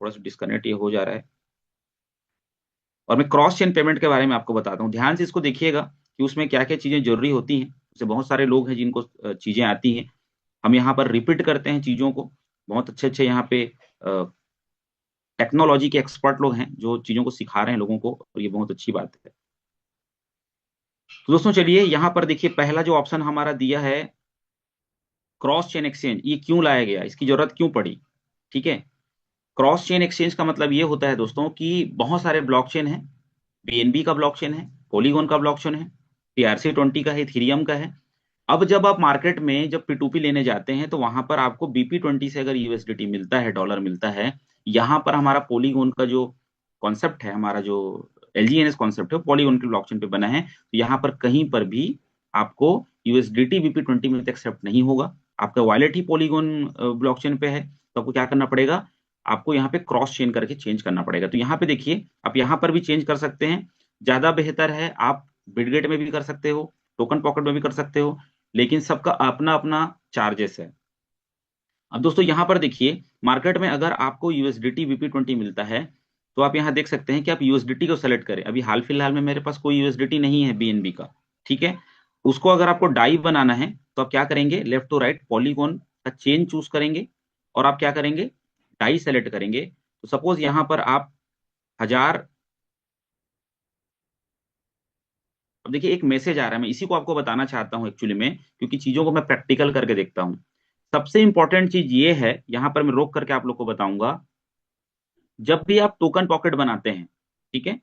थोड़ा सा डिस्कनेक्ट ये हो जा रहा है। और मैं क्रॉस चेन पेमेंट के बारे में आपको बताता हूँ, ध्यान से इसको देखिएगा कि उसमें क्या क्या चीजें जरूरी होती हैं। जैसे बहुत सारे लोग हैं जिनको चीजें आती हैं, हम यहाँ पर रिपीट करते हैं चीजों को। बहुत अच्छे अच्छे यहाँ पे टेक्नोलॉजी के एक्सपर्ट लोग हैं जो चीजों को सिखा रहे हैं लोगों को, और ये बहुत अच्छी बात है। तो दोस्तों चलिए यहाँ पर देखिए, पहला जो ऑप्शन हमारा दिया है क्रॉस चेन एक्सचेंज, ये क्यों लाया गया, इसकी जरूरत क्यों पड़ी। ठीक है, क्रॉस चेन एक्सचेंज का मतलब ये होता है दोस्तों कि बहुत सारे ब्लॉकचेन है, बीएनबी का ब्लॉकचेन है, पॉलीगॉन का ब्लॉकचेन है, TRC20 का है, इथेरियम का है। अब जब आप मार्केट में जब P2P लेने जाते हैं तो वहां पर आपको BP20 से अगर यूएसडीटी मिलता है, डॉलर मिलता है, यहाँ पर हमारा पॉलीगॉन का जो कॉन्सेप्ट है, हमारा जो LGNS कॉन्सेप्ट है, पॉलीगॉन के ब्लॉकचेन पे बना है, तो यहाँ पर कहीं पर भी आपको यूएसडीटी BP20 में एक्सेप्ट नहीं होगा। आपका वॉलेट ही पॉलीगॉन ब्लॉकचेन पे है, तो आपको क्या करना पड़ेगा, आपको यहाँ पे क्रॉस चेन करके चेंज करना पड़ेगा। तो यहाँ पे देखिए, आप यहाँ पर भी चेंज कर सकते हैं, ज्यादा बेहतर है आप बिटगेट में भी कर सकते हो, टोकन पॉकेट में भी कर सकते हो, लेकिन सबका अपना अपना चार्जेस है। अब दोस्तों यहाँ पर देखिए, मार्केट में अगर आपको यूएसडीटी BP20 मिलता है, तो आप यहाँ देख सकते हैं कि आप यूएसडीटी को सेलेक्ट करें। अभी हाल फिलहाल में मेरे पास कोई यूएसडीटी नहीं है बीएनबी का, ठीक है। उसको अगर आपको डाई बनाना है तो आप क्या करेंगे, लेफ्ट टू राइट पॉलीगॉन का चेन चूज करेंगे, और आप क्या करेंगे, डाई सेलेक्ट करेंगे। तो सपोज यहाँ पर आप 1000, अब देखिए एक मैसेज आ रहा है, मैं इसी को आपको बताना चाहता हूँ एक्चुअली में, क्योंकि चीजों को मैं प्रैक्टिकल करके देखता हूँ। सबसे इंपॉर्टेंट चीज ये है, यहाँ पर मैं रोक करके आप लोग को बताऊंगा, जब भी आप टोकन पॉकेट बनाते हैं, ठीक है,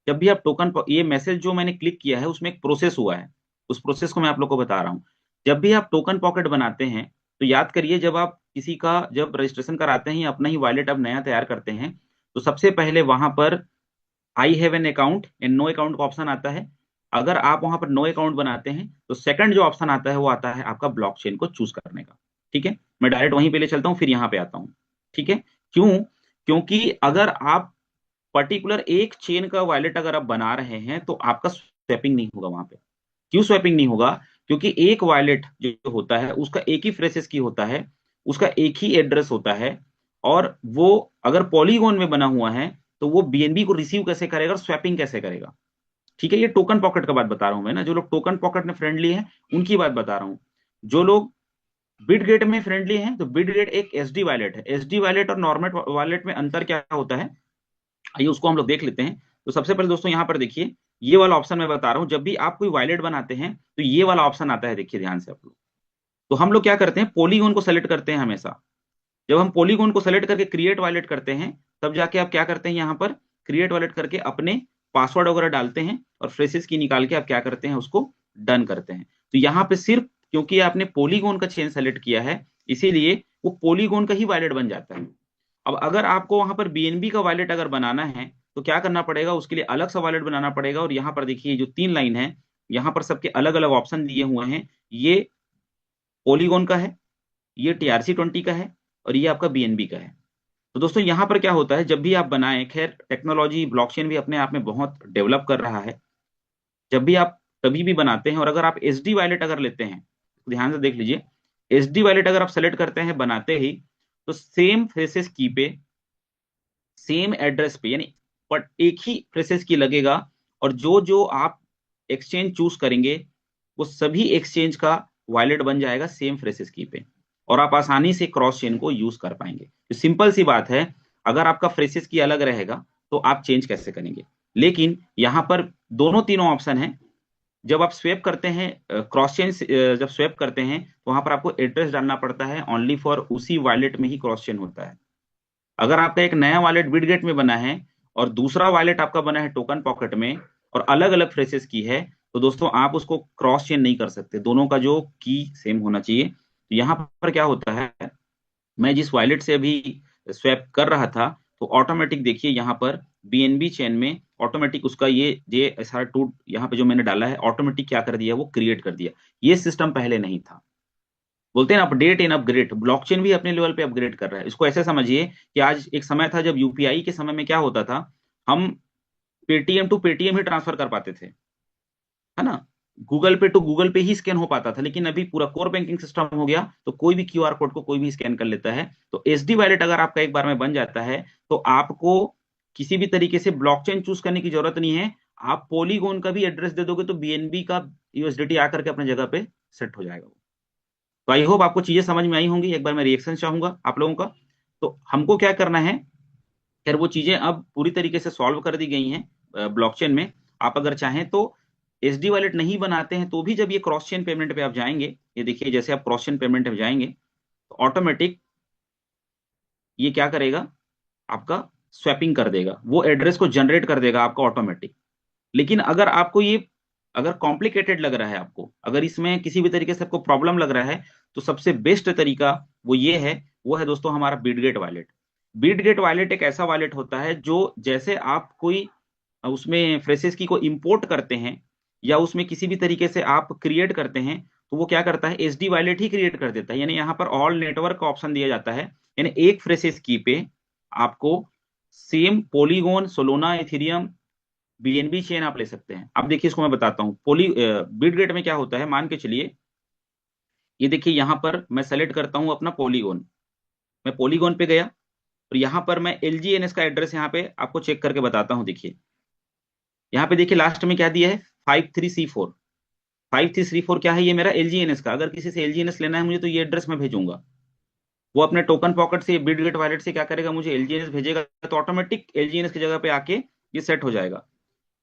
जब भी आप ये मैसेज जो मैंने क्लिक किया है उसमें एक प्रोसेस हुआ है, उस प्रोसेस को मैं आप लोग को बता रहा हूँ। जब भी आप टोकन पॉकेट बनाते हैं तो याद करिए, जब आप किसी का जब रजिस्ट्रेशन कराते हैं या अपना ही वॉलेट आप नया तैयार करते हैं, तो सबसे पहले वहां पर I have an account and no account का ऑप्शन आता है। अगर आप वहां पर नो अकाउंट बनाते हैं तो सेकंड जो ऑप्शन आता है वो आता है आपका ब्लॉकचेन को चूज करने का। ठीक है, मैं डायरेक्ट वहीं पे ले चलता हूँ, फिर यहाँ पे आता हूँ। ठीक है, क्यों, क्योंकि अगर आप पर्टिकुलर एक चेन का वॉलेट अगर आप बना रहे हैं तो आपका स्वैपिंग नहीं होगा वहां पे। क्यों स्वैपिंग नहीं होगा, क्योंकि एक वॉलेट जो होता है उसका एक ही फ्रेसेस की होता है, उसका एक ही एड्रेस होता है, और वो अगर पॉलीगॉन में बना हुआ है तो वो बीएनबी को रिसीव कैसे करेगा और स्वैपिंग कैसे करेगा। ठीक है, ये टोकन पॉकेट का बात बता रहा हूं मैं ना, जो लोग टोकन पॉकेट में फ्रेंडली हैं उनकी बात बता रहा हूं। जो लोग बिटगेट में फ्रेंडली हैं, तो बिटगेट एक एसडी वॉलेट है, एसडी वॉलेट और नॉर्मल वॉलेट में अंतर क्या होता है, आइए उसको हम लोग देख लेते हैं। तो सबसे पहले दोस्तों यहाँ पर देखिए, ये वाला ऑप्शन मैं बता रहा हूँ, जब भी आप कोई वॉलेट बनाते हैं तो ये वाला ऑप्शन आता है, देखिए ध्यान से आप लोग। तो हम लोग क्या करते हैं, पॉलीगॉन को सेलेक्ट करते हैं हमेशा। जब हम पॉलीगॉन को सेलेक्ट करके क्रिएट वॉलेट करते हैं, तब जाके आप क्या करते हैं, यहाँ पर क्रिएट वॉलेट करके अपने पासवर्ड वगैरह डालते हैं, और फ्रेसेस की निकाल के आप क्या करते हैं, उसको डन करते हैं। तो यहाँ पे सिर्फ क्योंकि आपने पॉलीगॉन का चेन सेलेक्ट किया है, इसीलिए वो पॉलीगॉन का ही वॉलेट बन जाता है। अब अगर आपको वहां पर बीएनबी का वॉलेट अगर बनाना है तो क्या करना पड़ेगा, उसके लिए अलग सा वॉलेट बनाना पड़ेगा। और यहाँ पर देखिए जो 3 लाइन है, यहाँ पर सबके अलग अलग ऑप्शन दिए हुए हैं। ये पॉलीगॉन का है, ये TRC20 का है, और ये आपका बीएनबी का है। तो दोस्तों यहाँ पर क्या होता है, जब भी आप बनाएं, खैर टेक्नोलॉजी ब्लॉकचेन भी अपने आप में बहुत डेवलप कर रहा है, जब भी आप कभी भी बनाते हैं, और अगर आप एसडी वॉलेट अगर लेते हैं, तो ध्यान से देख लीजिए, एसडी वॉलेट अगर आप सेलेक्ट करते हैं बनाते ही, तो सेम फेसेस की पे, सेम एड्रेस पे, यानी पर एक ही प्रेसेस की लगेगा, और जो जो आप एक्सचेंज चूज करेंगे वो सभी एक्सचेंज का वॉलेट बन जाएगा सेम फ्रेसेस की पे, और आप आसानी से क्रॉस चेन को यूज कर पाएंगे। तो सिंपल सी बात है, अगर आपका फ्रेसेस की अलग रहेगा तो आप चेंज कैसे करेंगे। लेकिन यहाँ पर दोनों तीनों ऑप्शन है। जब आप स्वेप करते हैं, क्रॉस चेन जब स्वेप करते हैं तो वहां पर आपको एड्रेस डालना पड़ता है, ओनली फॉर उसी वॉलेट में ही क्रॉस चेन होता है। अगर आपका एक नया वॉलेट बिटगेट में बना है और दूसरा वॉलेट आपका बना है टोकन पॉकेट में, और अलग अलग फ्रेसेस की है, तो दोस्तों आप उसको क्रॉस चेन नहीं कर सकते, दोनों का जो की सेम होना चाहिए। तो यहाँ पर क्या होता है, मैं जिस वॉलेट से अभी स्वैप कर रहा था, तो ऑटोमेटिक देखिए यहाँ पर बीएनबी चेन में ऑटोमेटिक उसका ये SR2 यहाँ पे जो मैंने डाला है, ऑटोमेटिक क्या कर दिया, वो क्रिएट कर दिया। ये सिस्टम पहले नहीं था। बोलते हैं ना अपडेट इन अपग्रेड, ब्लॉकचेन भी अपने लेवल पे अपग्रेड कर रहा है। इसको ऐसे समझिए कि आज एक समय था जब यूपीआई के समय में क्या होता था, हम पेटीएम टू पेटीएम ही ट्रांसफर कर पाते थे, है ना। गूगल पे टू गूगल पे ही स्कैन हो पाता था, लेकिन अभी पूरा कोर बैंकिंग सिस्टम हो गया, तो कोई भी क्यूआर कोड को कोई भी स्कैन कर लेता है। तो एसडी वॉलेट अगर आपका एक बार में बन जाता है, तो आपको किसी भी तरीके से ब्लॉकचेन चूज करने की जरूरत नहीं है। आप पॉलीगॉन का भी एड्रेस दे दोगे तो बीएनबी का यूएसडीटी आकर के अपने जगह पे सेट हो जाएगा। तो आई होप आपको चीजें समझ में आई होंगी। एक बार मैं रिएक्शन चाहूंगा आप लोगों का। तो हमको क्या करना है, खैर वो चीजें अब पूरी तरीके से सॉल्व कर दी गई हैं ब्लॉकचेन में। आप अगर चाहें तो एसडी वॉलेट नहीं बनाते हैं तो भी जब ये क्रॉस चेन पेमेंट पे आप जाएंगे, ये देखिए जैसे आप क्रॉस चेन पेमेंट पे जाएंगे तो ऑटोमेटिक ये क्या करेगा, आपका स्वैपिंग कर देगा, वो एड्रेस को जनरेट कर देगा आपका ऑटोमेटिक। लेकिन अगर आपको ये अगर कॉम्प्लिकेटेड लग रहा है, आपको अगर इसमें किसी भी तरीके से आपको प्रॉब्लम लग रहा है, तो सबसे बेस्ट तरीका वो ये है, वो है दोस्तों हमारा बिटगेट वॉलेट। बिटगेट वॉलेट एक ऐसा वॉलेट होता है जो जैसे आप कोई उसमें फ्रेसेस की को इंपोर्ट करते हैं या उसमें किसी भी तरीके से आप क्रिएट करते हैं, तो वो क्या करता है, एसडी वॉलेट ही क्रिएट कर देता है। यानी यहाँ पर ऑल नेटवर्क का ऑप्शन दिया जाता है, यानी एक फ्रेसेस की पे आपको same polygon, Solana, Ethereum, BNB chain आप ले सकते हैं। अब देखिए इसको मैं बताता हूँ। बिटगेट में क्या होता है, मान के चलिए ये देखिए यहाँ पर मैं सेलेक्ट करता हूँ अपना पॉलीगॉन, मैं पॉलीगॉन पे गया और यहाँ पर मैं एलजीएनएस का एड्रेस यहाँ पे आपको चेक करके बताता हूँ। देखिए यहाँ पे देखिए लास्ट में क्या दिया है, 53C4। 53C4 क्या है, ये मेरा एलजीएनएस का, अगर किसी से एलजीएनएस लेना है मुझे तो ये एड्रेस मैं भेजूंगा। वो अपने टोकन पॉकेट से, बिटगेट वॉलेट से क्या करेगा, मुझे एलजीएनएस भेजेगा, तो ऑटोमेटिक एलजीएनएस की जगह पे आके ये सेट हो जाएगा।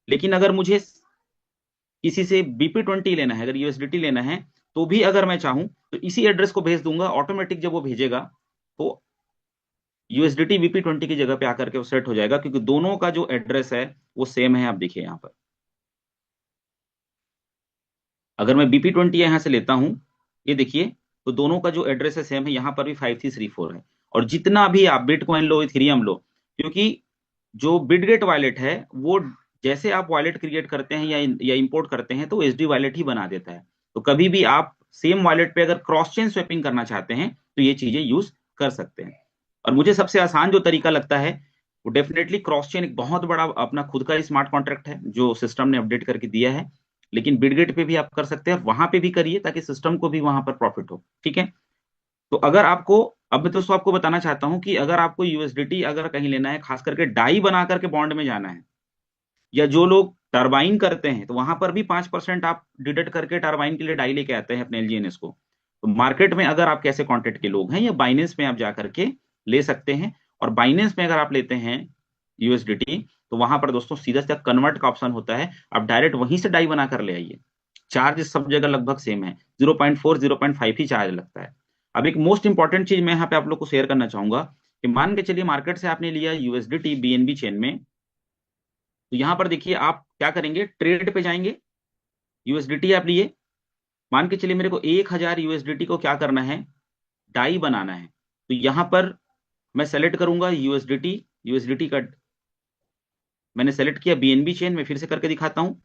लेकिन अगर मुझे किसी से BP20 लेना है, अगर यूएसडीटी लेना है, तो भी अगर मैं चाहूं तो इसी एड्रेस को भेज दूंगा, ऑटोमेटिक जब वो भेजेगा तो यूएसडीटी BP20 की जगह पे आकर के वो सेट हो जाएगा, क्योंकि दोनों का जो एड्रेस है वो सेम है। आप देखिए यहाँ पर अगर मैं BP20 यहाँ से लेता हूँ, ये देखिए, तो दोनों का जो एड्रेस है सेम है, यहाँ पर भी 5334 है। और जितना भी आप बिटकॉइन लो, इथेरियम लो, क्योंकि जो बिटगेट वॉलेट है वो जैसे आप वॉलेट क्रिएट करते हैं या इंपोर्ट करते हैं तो एसडी वॉलेट ही बना देता है। तो कभी भी आप सेम वॉलेट पे अगर क्रॉस चेन स्वैपिंग करना चाहते हैं तो ये चीजें यूज कर सकते हैं। और मुझे सबसे आसान जो तरीका लगता है वो डेफिनेटली क्रॉस चेन, एक बहुत बड़ा अपना खुद का स्मार्ट कॉन्ट्रैक्ट है जो सिस्टम ने अपडेट करके दिया है। लेकिन बिटगेट पे भी आप कर सकते हैं, वहां पे भी करिए ताकि सिस्टम को भी वहां पर प्रॉफिट हो। ठीक है। तो अगर आपको, अब मैं दोस्तों आपको बताना चाहता हूं कि अगर आपको यूएसडीटी अगर कहीं लेना है, खास करके डाई बना करके बॉन्ड में जाना है, या जो लोग टरबाइन करते हैं तो वहां पर भी 5% आप डिडक्ट करके टरबाइन के लिए डाई लेके आते हैं अपने एलजीएनएस को। तो मार्केट में अगर आप कैसे कॉन्टेक्ट के लोग हैं, या बाइनेंस में आप जा करके ले सकते हैं। और बाइनेंस में अगर आप लेते हैं यूएसडीटी, तो वहां पर दोस्तों सीधा सीधा कन्वर्ट का ऑप्शन होता है, आप डायरेक्ट वहीं से डाई बना कर ले आइए। चार्ज सब जगह लगभग सेम है, 0.4 0.5 ही चार्ज लगता है। अब एक मोस्ट इंपॉर्टेंट चीज मैं यहाँ पे आप लोग को शेयर करना चाहूंगा कि मान के चलिए मार्केट से आपने लिया यूएसडीटी बीएनबी चेन में, तो यहाँ पर देखिए आप क्या करेंगे, ट्रेड पे जाएंगे, यूएसडीटी आप लिए, मान के चलिए मेरे को 1000 यूएसडीटी को क्या करना है, डाई बनाना है। तो यहाँ पर मैं सेलेक्ट करूंगा यूएसडीटी, यूएसडीटी का मैंने सेलेक्ट किया, बीएनबी चेन में फिर से करके दिखाता हूँ,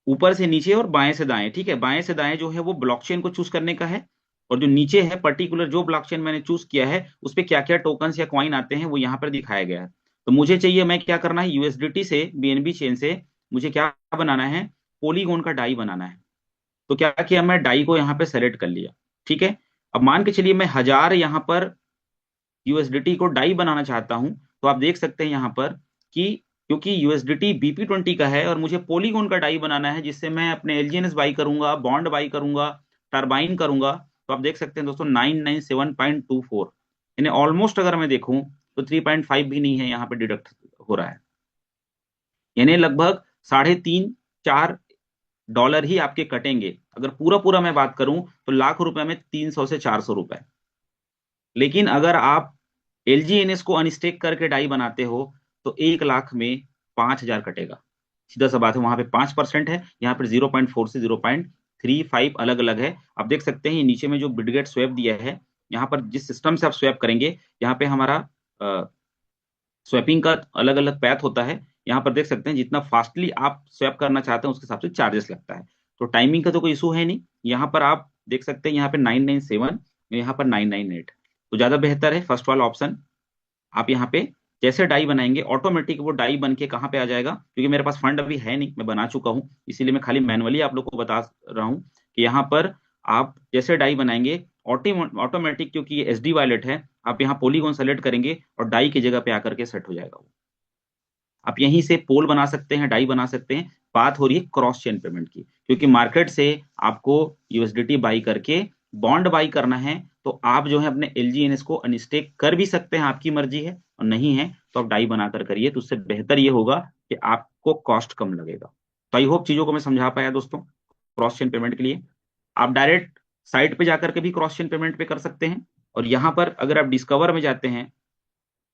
ऊपर से नीचे और बाएं से दाएं। ठीक है, बाएं से दाएं जो है वो ब्लॉकचेन को चूज करने का है, और जो नीचे है पर्टिकुलर जो ब्लॉकचेन मैंने चूज किया है उस पे क्या क्या टोकन्स या कॉइन आते हैं वो यहाँ पर दिखाया गया है। तो मुझे चाहिए, मैं क्या करना है, यूएसडीटी से बीएनबी चेन से मुझे क्या बनाना है, पॉलीगॉन का डाई बनाना है। तो क्या किया, मैं डाई को यहाँ पे सेलेक्ट कर लिया। ठीक है। अब मान के चलिए मैं 1000 यहाँ पर यूएसडीटी को डाई बनाना चाहता हूं, तो आप देख सकते हैं यहाँ पर कि क्योंकि यूएसडीटी BP20 का है और मुझे पॉलीगॉन का डाई बनाना है जिससे मैं अपने एलजीएनएस बाई करूंगा, बॉन्ड बाई करूंगा, टरबाइन करूंगा, तो आप देख सकते हैं दोस्तों 997.24, यानी ऑलमोस्ट अगर मैं देखूं तो 3.5 भी नहीं है, यहाँ पे डिडक्ट हो रहा है। यानी लगभग 3.5 4 डॉलर ही आपके कटेंगे। अगर पूरा पूरा मैं बात करूं तो लाख रुपए में 300 से 400 रुपए। लेकिन अगर आप एलजीएनएस को अनस्टेक करके डाई बनाते हो तो 1 लाख में 5000 कटेगा। सीधा सा बात है, वहां पे 5% है, यहाँ पर 0.4 से 0.35 अलग अलग है। आप देख सकते हैं ये नीचे में जो बिटगेट स्वैप दिया है, यहाँ पर जिस सिस्टम से आप स्वैप करेंगे, यहाँ पे हमारा स्वैपिंग का अलग अलग पैथ होता है। यहाँ पर देख सकते हैं जितना फास्टली आप स्वैप करना चाहते हैं उसके हिसाब से चार्जेस लगता है। तो टाइमिंग का तो कोई इशू है नहीं। यहाँ पर आप देख सकते हैं यहाँ पे 997, यहाँ पर 998, तो ज्यादा बेहतर है फर्स्ट वाला ऑप्शन। आप यहाँ पे जैसे डाई बनाएंगे ऑटोमेटिक वो डाई बन के कहाँ पे आ जाएगा, क्योंकि मेरे पास फंड अभी है नहीं, मैं बना चुका हूँ, इसीलिए मैं खाली मैनुअली आप लोग को बता रहा हूँ कि यहाँ पर आप जैसे डाई बनाएंगे ऑटोमेटिक, क्योंकि ये एसडी वायलेट है, आप यहाँ पॉलीगॉन सेलेक्ट करेंगे और डाई की जगह पे आकर के सेट हो जाएगा वो। आप यहीं से पोल बना सकते हैं, डाई बना सकते हैं। बात हो रही है क्रॉस चेन पेमेंट की, क्योंकि मार्केट से आपको यूएसडीटी बाई करके बॉन्ड बाई करना है, तो आप जो है अपने एलजीएनएस को अनस्टेक कर भी सकते हैं, आपकी मर्जी है, और नहीं है तो आप डाई बनाकर करिए, तो उससे बेहतर ये होगा कि आपको कॉस्ट कम लगेगा। तो आई होप चीजों को मैं समझा पाया दोस्तों। क्रॉस चेन पेमेंट के लिए आप डायरेक्ट साइट पे जाकर के भी क्रॉस चेन पेमेंट पे कर सकते हैं, और यहाँ पर अगर आप डिस्कवर में जाते हैं,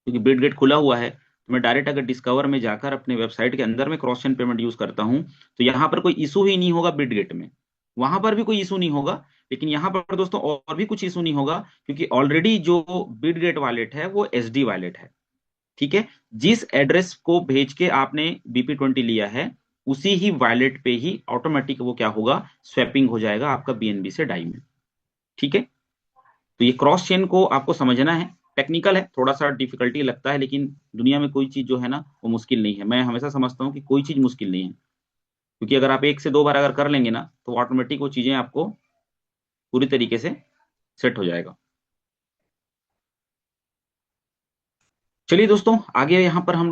क्योंकि बिटगेट खुला हुआ है, तो मैं डायरेक्ट अगर डिस्कवर में जाकर अपने वेबसाइट के अंदर में क्रॉस चेन पेमेंट यूज करता हूं, तो यहाँ पर कोई इशू ही नहीं होगा बिटगेट में, वहां पर भी कोई इशू नहीं होगा, लेकिन यहाँ पर दोस्तों और भी कुछ इशू नहीं होगा, क्योंकि ऑलरेडी जो बिटगेट वॉलेट है वो एसडी वॉलेट है। ठीक है, जिस एड्रेस को भेज के आपने बीपी20 लिया है, उसी ही वॉलेट पे ही ऑटोमेटिक वो क्या होगा, स्वैपिंग हो जाएगा आपका बीएनबी से डाई में। ठीक है, तो ये क्रॉस चेन को आपको समझना है, टेक्निकल है, थोड़ा सा डिफिकल्टी लगता है, लेकिन दुनिया में कोई चीज जो है ना वो मुश्किल नहीं है। मैं हमेशा समझता हूँ कि कोई चीज मुश्किल नहीं है, क्योंकि अगर आप एक से दो बार अगर कर लेंगे ना, तो ऑटोमेटिक वो चीजें आपको पूरी तरीके से सेट हो जाएगा। चलिए दोस्तों, आगे यहाँ पर हम